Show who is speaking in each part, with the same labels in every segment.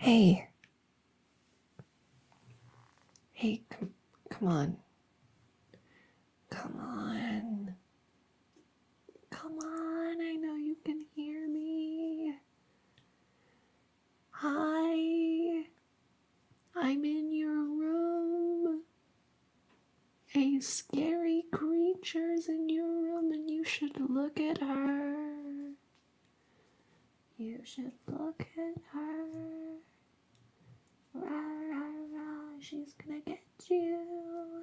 Speaker 1: Hey. Hey, come on. Come on. Come on, I know you can hear me. Hi. I'm in your room. A scary creature's in your room and you should look at her. You should look at her. Rah, rah, rah, she's gonna get you.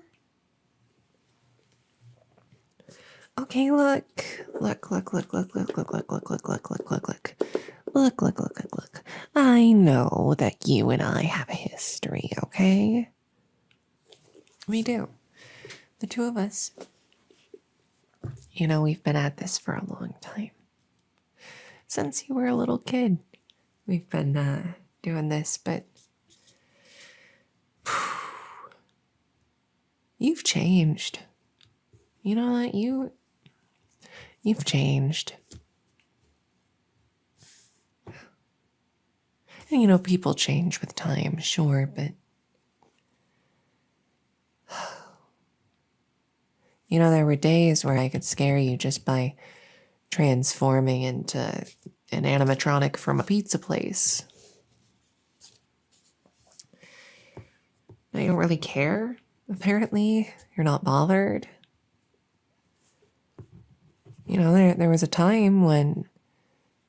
Speaker 1: Okay, look. Look. I know that you and I have a history, okay? We do. The two of us. You know, we've been at this for a long time. Since you were a little kid, we've been doing this, but you've changed. You know what? You've changed. And you know, people change with time, sure, but you know, there were days where I could scare you just by transforming into an animatronic from a pizza place. Now you don't really care, apparently. You're not bothered. You know, there was a time when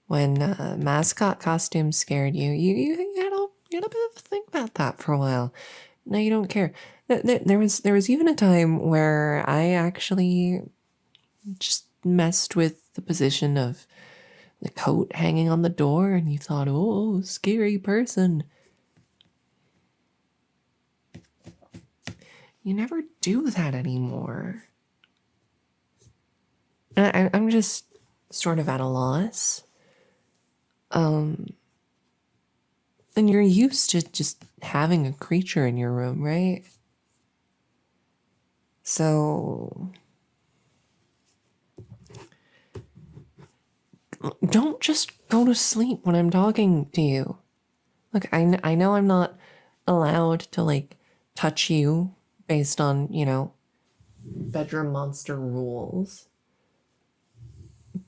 Speaker 1: mascot costumes scared you. You had a bit of a think about that for a while. Now you don't care. There was even a time where I actually just messed with the position of the coat hanging on the door, and you thought, oh, scary person. You never do that anymore. I'm just sort of at a loss. And you're used to just having a creature in your room, right? So don't just go to sleep when I'm talking to you. Look, I know I'm not allowed to, like, touch you based on, you know, bedroom monster rules.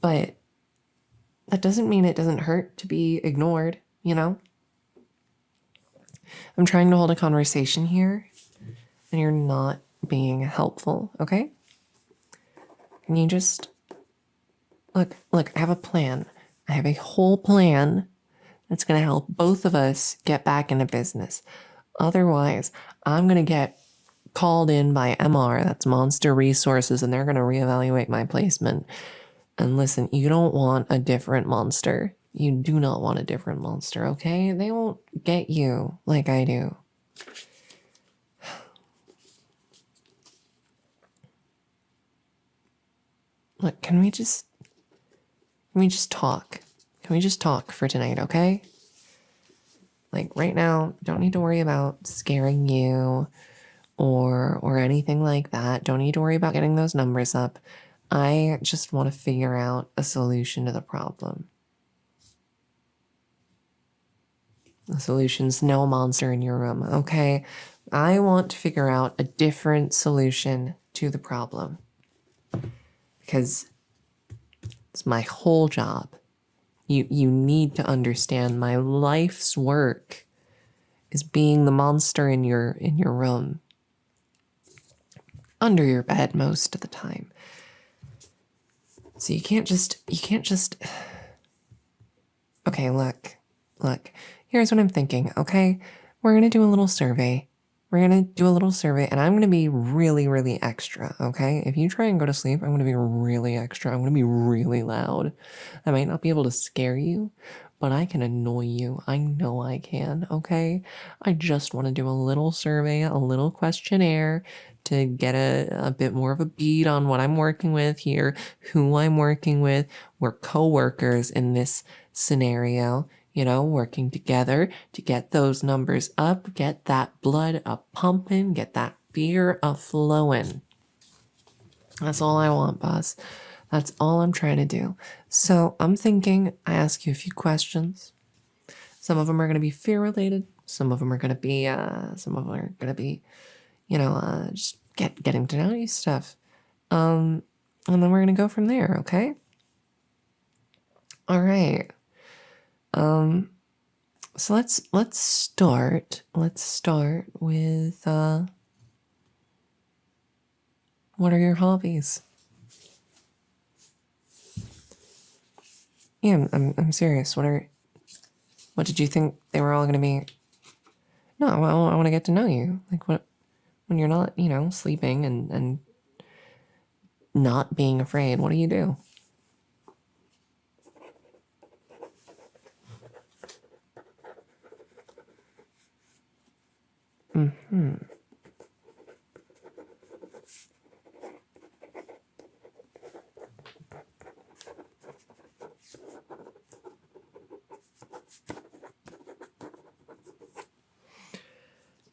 Speaker 1: But that doesn't mean it doesn't hurt to be ignored, you know? I'm trying to hold a conversation here, and you're not being helpful, okay? Can you just... Look, I have a plan. I have a whole plan that's going to help both of us get back into business. Otherwise, I'm going to get called in by MR, that's Monster Resources, and they're going to reevaluate my placement. And listen, you don't want a different monster. You do not want a different monster, okay? They won't get you like I do. Look, can we just talk? Can we just talk for tonight, okay? Like, right now, don't need to worry about scaring you or anything like that. Don't need to worry about getting those numbers up. I just want to figure out a solution to the problem. The solution's no monster in your room, okay? I want to figure out a different solution to the problem. Because it's my whole job. You need to understand my life's work is being the monster in your room. Under your bed most of the time. So you can't just... Okay, look. Here's what I'm thinking, okay? We're going to do a little survey. And I'm going to be really, really extra, okay? If you try and go to sleep, I'm going to be really extra. I'm going to be really loud. I might not be able to scare you, but I can annoy you. I know I can, okay? I just want to do a little survey, a little questionnaire to get a bit more of a beat on what I'm working with here, who I'm working with. We're co-workers in this scenario. You know, working together to get those numbers up, get that blood a-pumping, get that fear a-flowing. That's all I want, boss. That's all I'm trying to do. So I'm thinking I ask you a few questions. Some of them are going to be fear related. Some of them are going to be, just getting to know you stuff. And then we're going to go from there. Okay. All right. So let's start with, what are your hobbies? Yeah, I'm serious. What did you think they were all going to be? No, I want to get to know you. Like when you're not, sleeping and not being afraid, what do you do? Mm-hmm.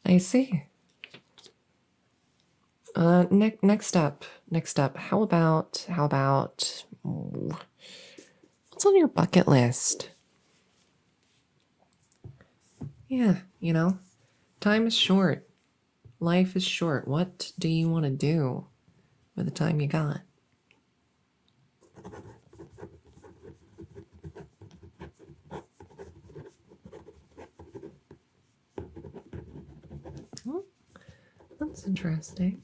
Speaker 1: I see. Next up. How about what's on your bucket list? Yeah, time is short. Life is short. What do you want to do with the time you got? Oh, that's interesting.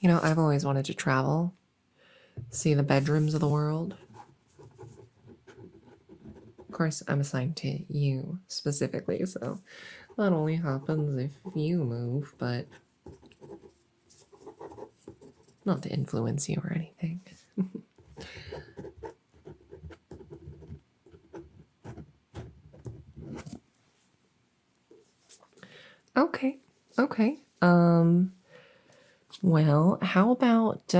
Speaker 1: I've always wanted to travel, see the bedrooms of the world. Of course, I'm assigned to you specifically, so that only happens if you move, but not to influence you or anything. Okay. Well, how about,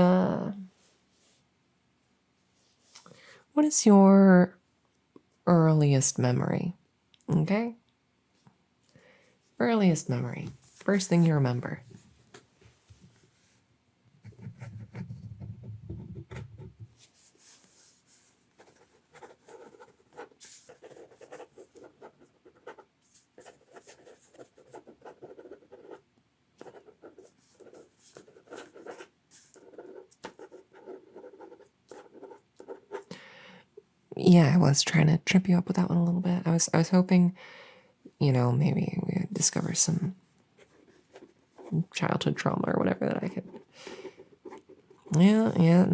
Speaker 1: what is your earliest memory? Okay? Earliest memory. First thing you remember. Yeah, I was trying to trip you up with that one a little bit. I was hoping, maybe we would discover some childhood trauma or whatever that I could. Yeah,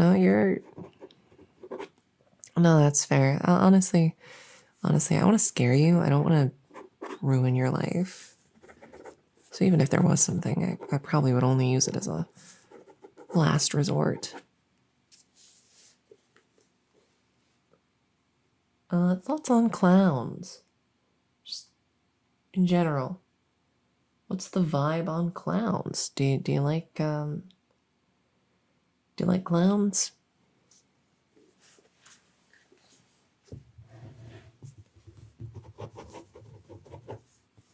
Speaker 1: no, that's fair. Honestly, I want to scare you. I don't want to ruin your life. So even if there was something, I probably would only use it as a last resort. Thoughts on clowns? Just in general. What's the vibe on clowns? Do you like clowns?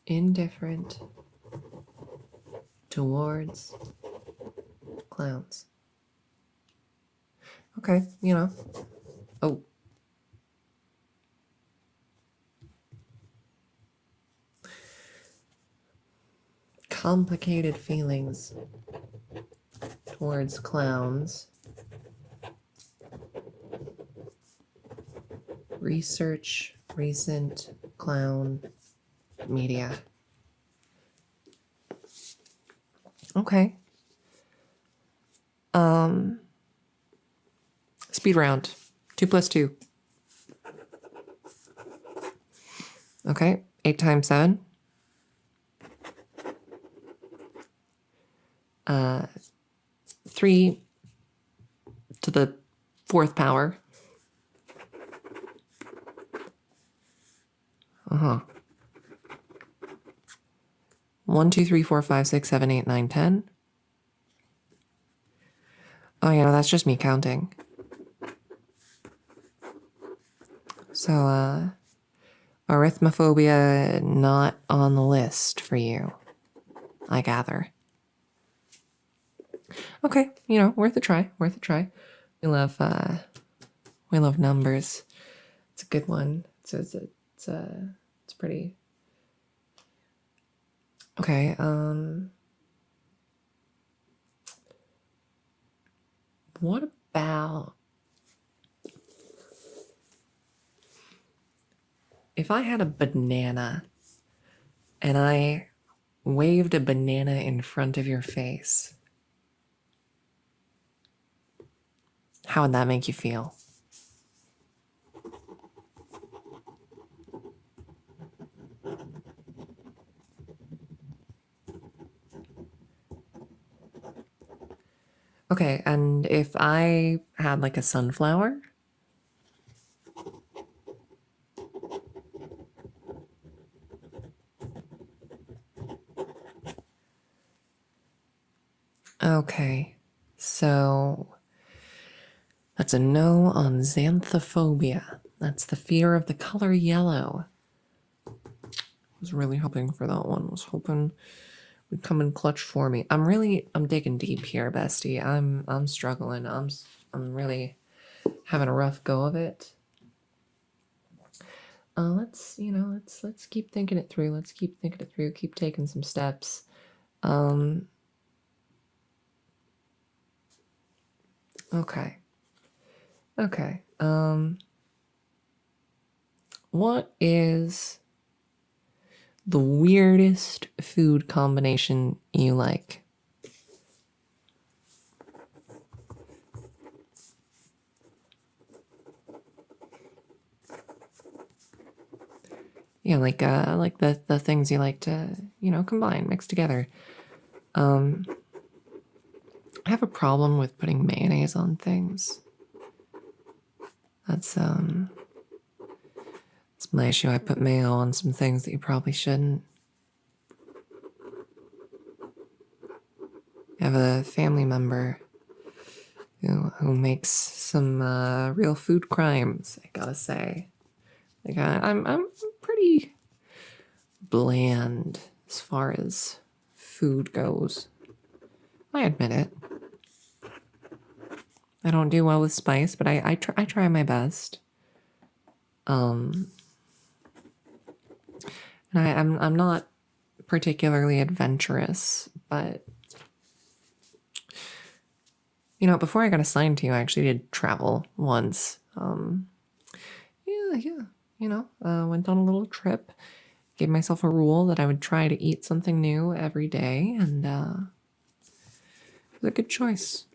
Speaker 1: Indifferent towards clowns. Okay, Oh. Complicated feelings towards clowns. Research recent clown media. Okay. Speed round. 2 plus 2. Okay. 8 times 7. 3 to the 4th power. 1, 2, 3, 4, 5, 6, 7, 8, 9, 10. Oh, that's just me counting. So, arithmophobia not on the list for you, I gather. Okay, worth a try. we love numbers. It's a good one. It's pretty. Okay, what about if I had a banana and I waved a banana in front of your face? How would that make you feel? Okay, and if I had like a sunflower? Okay, so that's a no on xanthophobia. That's the fear of the color yellow. I was really hoping for that one. I was hoping would come in clutch for me. I'm digging deep here, bestie. I'm struggling. I'm really having a rough go of it. Let's keep thinking it through. Let's keep thinking it through. Keep taking some steps. Okay. Okay. What is the weirdest food combination you like? Yeah, like the things you like to, combine, mix together. I have a problem with putting mayonnaise on things. That's my issue. I put mayo on some things that you probably shouldn't. I have a family member who makes some real food crimes, I gotta say. Like I'm pretty bland as far as food goes. I admit it. I don't do well with spice, but I try my best. And I'm not particularly adventurous, but before I got assigned to you, I actually did travel once. Went on a little trip. Gave myself a rule that I would try to eat something new every day, and it was a good choice.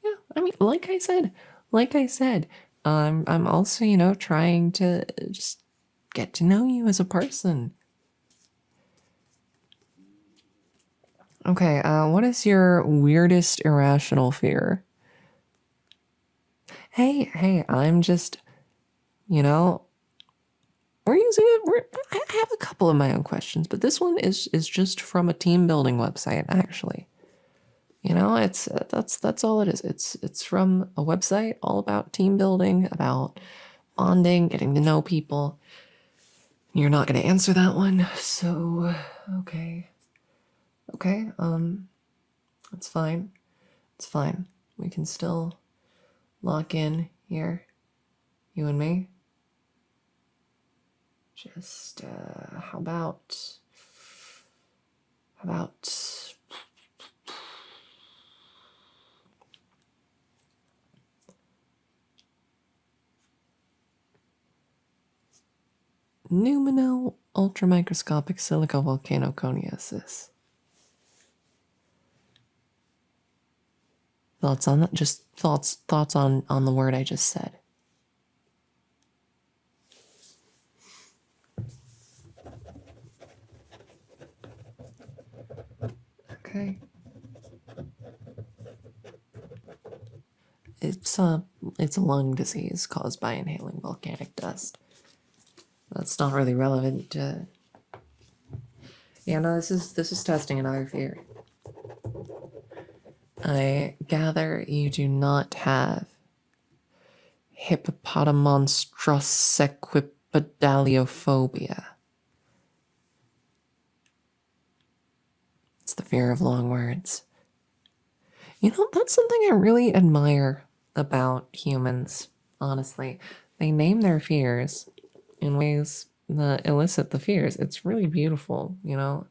Speaker 1: Yeah, I mean, like I said, I'm also, trying to just get to know you as a person. Okay, what is your weirdest irrational fear? Hey, I'm just, we're using it. I have a couple of my own questions, but this one is just from a team building website, actually. It's that's all it is. It's from a website all about team building, about bonding, getting to know people. You're not going to answer that one, so okay. Okay, that's fine. It's fine. We can still lock in here, you and me. Just how about Numino ultramicroscopic silicovolcanoconiosis? Thoughts on that? Just thoughts on the word I just said. Okay. It's a lung disease caused by inhaling volcanic dust. That's not really relevant to. Yeah, no, this is testing another fear. I gather you do not have hippopotamonstrossequipedaliophobia. It's the fear of long words. You know, that's something I really admire about humans, honestly. They name their fears in ways that elicit the fears. It's really beautiful, you know?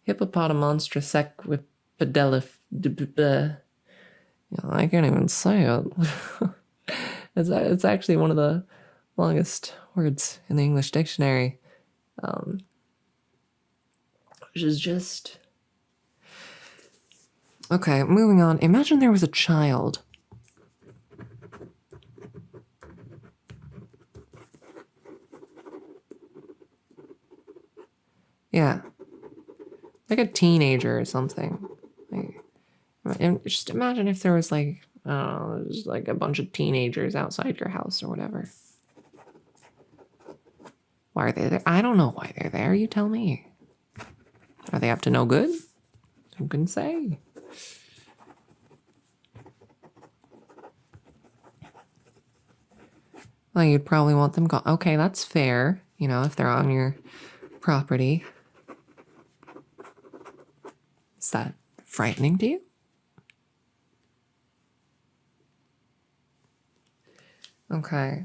Speaker 1: Hippopotamonstrosequipedelif. I can't even say it. It's actually one of the longest words in the English dictionary, which is just... Okay, moving on. Imagine there was a child. Yeah. Like a teenager or something. And just imagine if there was like, I don't know, just like a bunch of teenagers outside your house or whatever. Why are they there? I don't know why they're there. You tell me. Are they up to no good? Who can say? Well, you'd probably want them gone. Okay, that's fair. You know, if they're on your property. Is that frightening to you? Okay.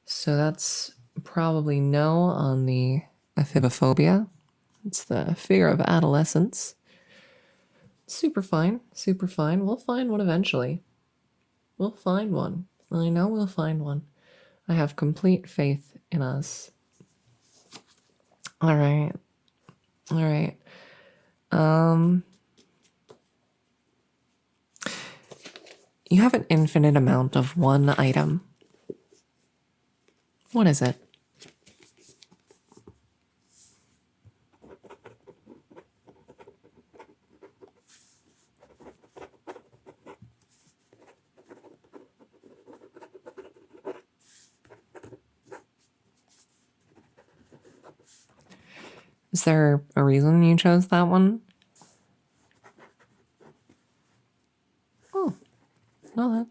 Speaker 1: So that's probably no on the aphibophobia. It's the fear of adolescence. Super fine, super fine. We'll find one eventually. We'll find one. I know we'll find one. I have complete faith in us. All right. All right. You have an infinite amount of one item. What is it? Is there a reason you chose that one? Oh, no,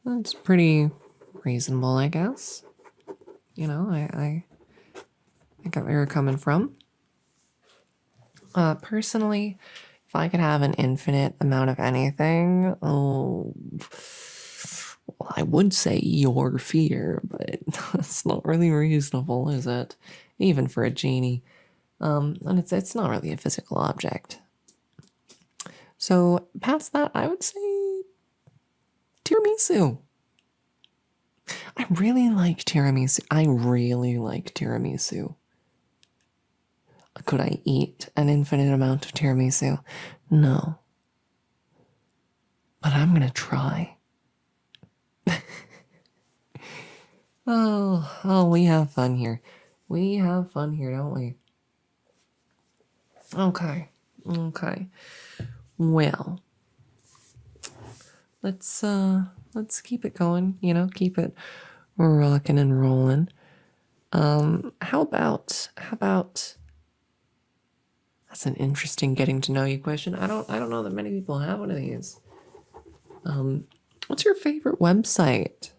Speaker 1: that's pretty reasonable, I guess. You know, I get where you're coming from. Personally, if I could have an infinite amount of anything, well, I would say your fear, but it's not really reasonable, is it? Even for a genie. And it's not really a physical object. So past that, I would say tiramisu. I really like tiramisu. I really like tiramisu. Could I eat an infinite amount of tiramisu? No. But I'm gonna try. Oh, we have fun here. We have fun here, don't we? Okay. Well, let's keep it going, you know, keep it rocking and rolling. How about that's an interesting getting to know you question. I don't know that many people have one of these. What's your favorite website?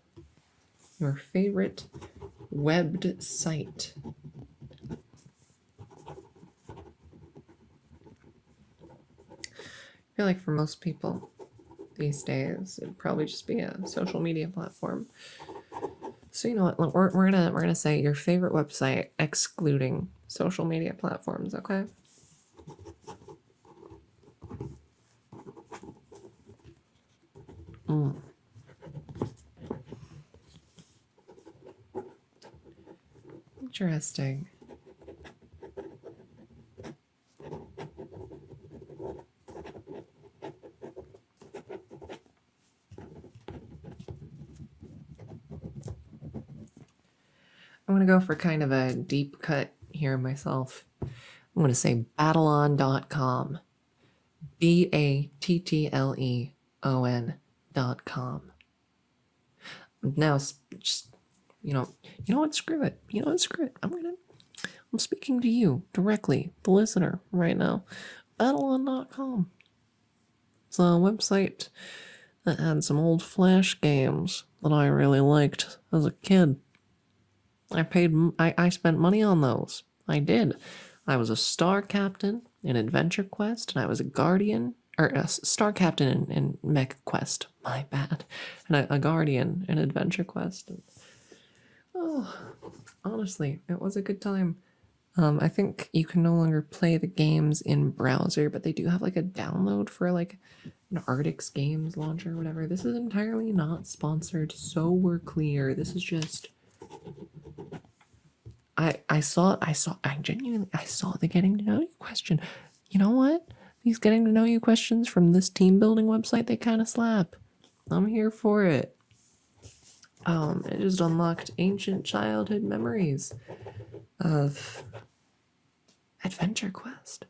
Speaker 1: Your favorite webbed site? I feel like for most people these days, it'd probably just be a social media platform. So you know what? We're gonna say your favorite website, excluding social media platforms. Okay. Interesting. I'm going to go for kind of a deep cut here myself. I'm going to say battleon.com. BATTLEON.com. Now, just, you know what? Screw it. Screw it. I'm speaking to you directly, the listener, right now. Battleon.com. It's a website that had some old Flash games that I really liked as a kid. I spent money on those. I did. I was a star captain in Adventure Quest, and I was a Guardian, or a Star Captain in Mech Quest. My bad. And a Guardian in Adventure Quest. And, oh, honestly, it was a good time. I think you can no longer play the games in browser, but they do have like a download for like an Arctic's Games launcher or whatever. This is entirely not sponsored, so we're clear. This is just I saw the getting to know you question. You know what? These getting to know you questions from this team building website, they kind of slap. I'm here for it. It just unlocked ancient childhood memories of Adventure Quest.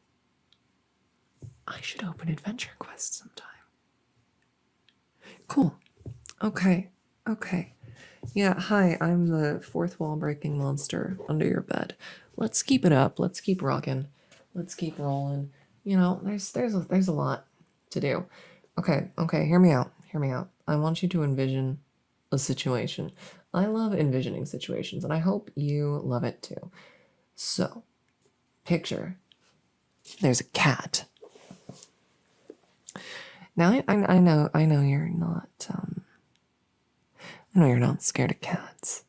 Speaker 1: I should open Adventure Quest sometime. Cool. Okay. Yeah, hi, I'm the fourth wall breaking monster under your bed. Let's keep it up. Let's keep rocking. Let's keep rolling. You know, there's a lot to do. Okay, hear me out. I want you to envision a situation. I love envisioning situations, and I hope you love it too. So, picture there's a cat. Now I know you're not I know you're not scared of cats,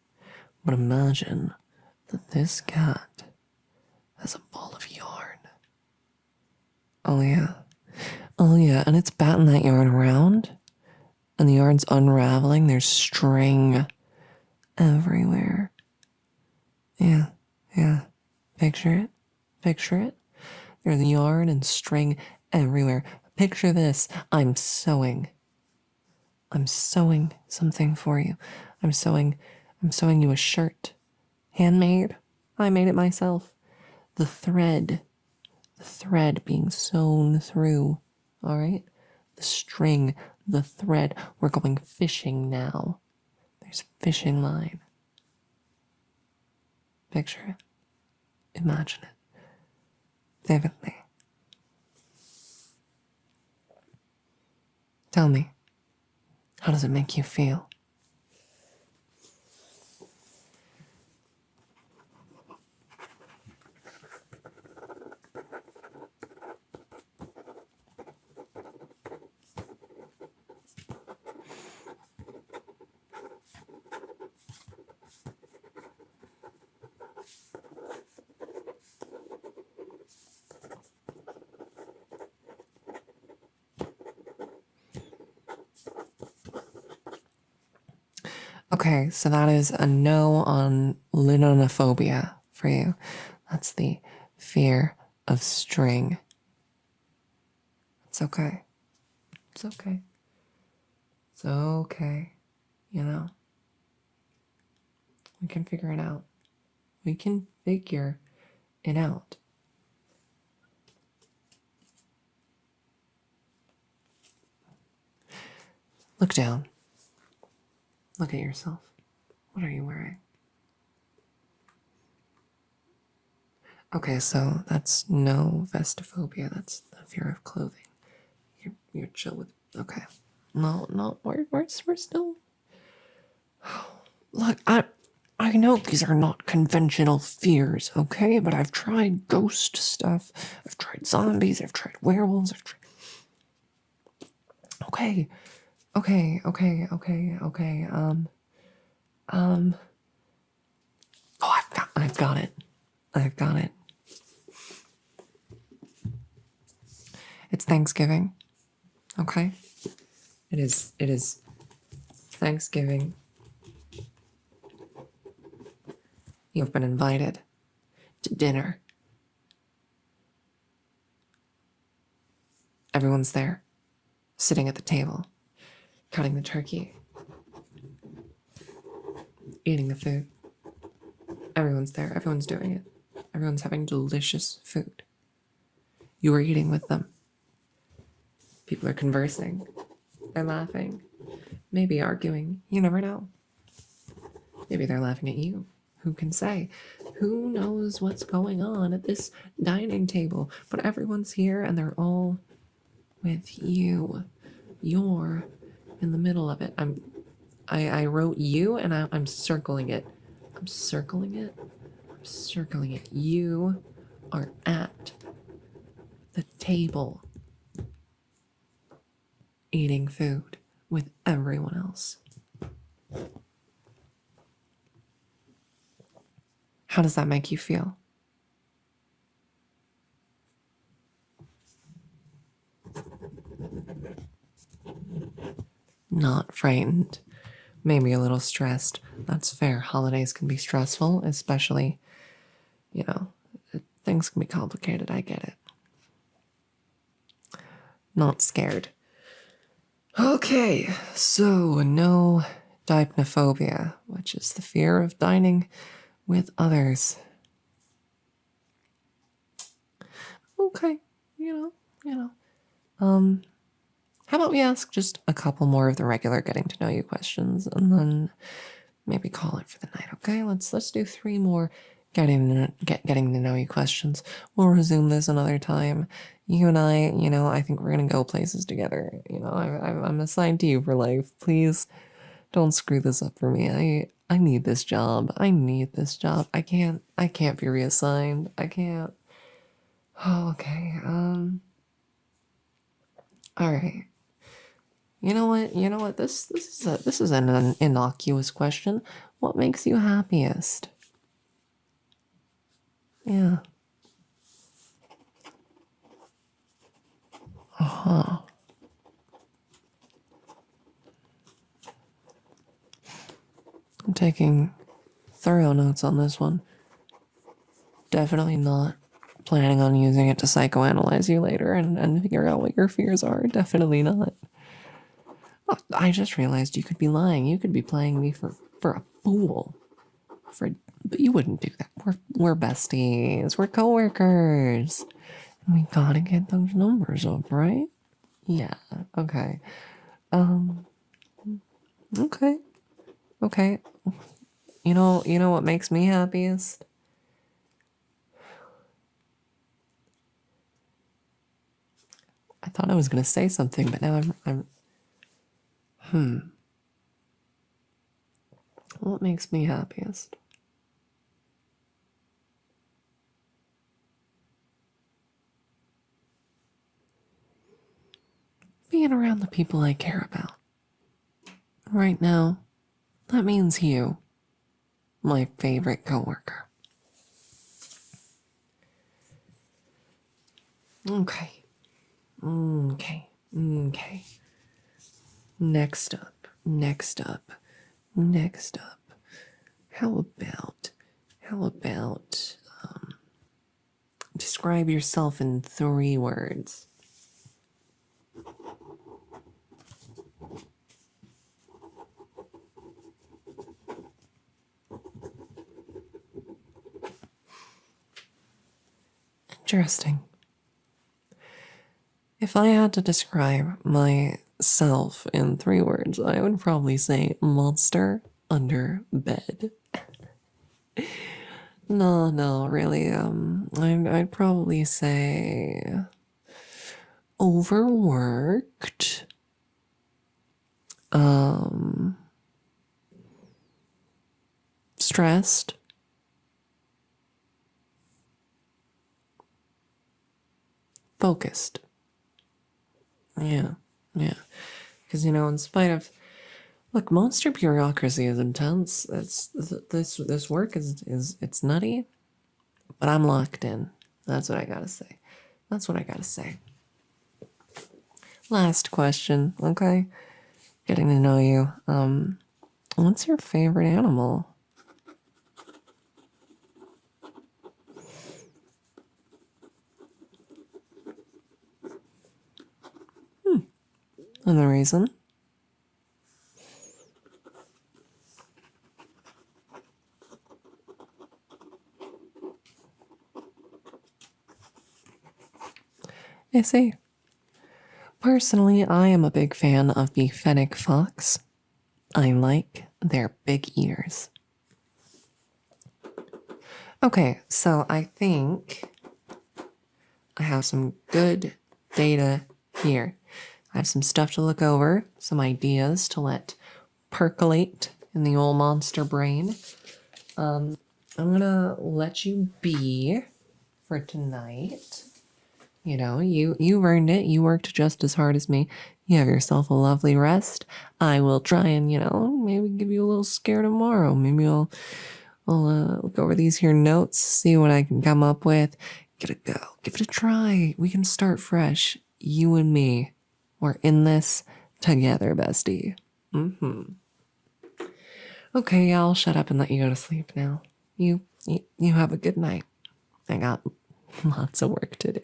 Speaker 1: but imagine that this cat has a ball of yarn. Oh yeah, and it's batting that yarn around, and the yarn's unraveling. There's string everywhere. Yeah. Picture it. There's yarn and string everywhere. Picture this. I'm sewing something for you. I'm sewing you a shirt. Handmade. I made it myself. The thread being sewn through. All right? The string, the thread. We're going fishing now. There's a fishing line. Picture it. Imagine it. Vividly. Tell me, how does it make you feel? Okay, so that is a no on linonophobia for you. That's the fear of string. It's okay. You know, we can figure it out. Look down. Look at yourself. What are you wearing? Okay, so that's no vestophobia. That's the fear of clothing. You're chill with. Okay. No. We're still. Look, I know these are not conventional fears, okay? But I've tried ghost stuff. I've tried zombies. I've tried werewolves. Okay. Oh, I've got it. It's Thanksgiving. Okay? It is Thanksgiving. You've been invited to dinner. Everyone's there, sitting at the table, cutting the turkey, eating the food. Everyone's there. Everyone's doing it. Everyone's having delicious food. You are eating with them. People are conversing. They're laughing. Maybe arguing. You never know. Maybe they're laughing at you. Who can say? Who knows what's going on at this dining table? But everyone's here and they're all with you. You're in the middle of it. I wrote you and I'm circling it. I'm circling it. You are at table eating food with everyone else. How does that make you feel? Not frightened. Maybe a little stressed. That's fair. Holidays can be stressful, especially, you know, things can be complicated. I get it. Not scared. Okay, so no dipnophobia, which is the fear of dining with others. Okay, how about we ask just a couple more of the regular getting to know you questions and then maybe call it for the night, okay? Let's do 3 more getting to know you questions. We'll resume this another time. You and I think we're gonna go places together. I'm assigned to you for life. Please don't screw this up for me. I need this job. I can't be reassigned. I can't. Oh, okay. All right. You know what? This is an innocuous question. What makes you happiest? Yeah. Uh-huh. I'm taking thorough notes on this one. Definitely not planning on using it to psychoanalyze you later and figure out what your fears are. Definitely not. Oh, I just realized you could be lying. You could be playing me for a fool. But you wouldn't do that. We're besties. We're coworkers. We gotta get those numbers up, right? Yeah. Okay. Okay. Okay. You know what makes me happiest? I thought I was gonna say something, but now I'm what makes me happiest? Being around the people I care about. Right now, that means you, my favorite coworker. Okay. Next up. How about describe yourself in 3 words? Interesting. If I had to describe myself in 3 words, I would probably say monster under bed. No, really. I'd probably say overworked. Stressed. Focused. Yeah. Because in spite of, look, monster bureaucracy is intense. This work is it's nutty, but I'm locked in. That's what I gotta say. Last question, okay? Getting to know you. What's your favorite animal? And the reason? I see. Personally, I am a big fan of the fennec fox. I like their big ears. Okay, so I think I have some good data here. I have some stuff to look over, some ideas to let percolate in the old monster brain. I'm gonna let you be for tonight. You know, you've earned it. You worked just as hard as me. You have yourself a lovely rest. I will try and, maybe give you a little scare tomorrow. Maybe I'll look over these here notes, see what I can come up with. Give it a go. Give it a try. We can start fresh. You and me. We're in this together, bestie. Okay, I'll shut up and let you go to sleep now. You have a good night. I got lots of work to do.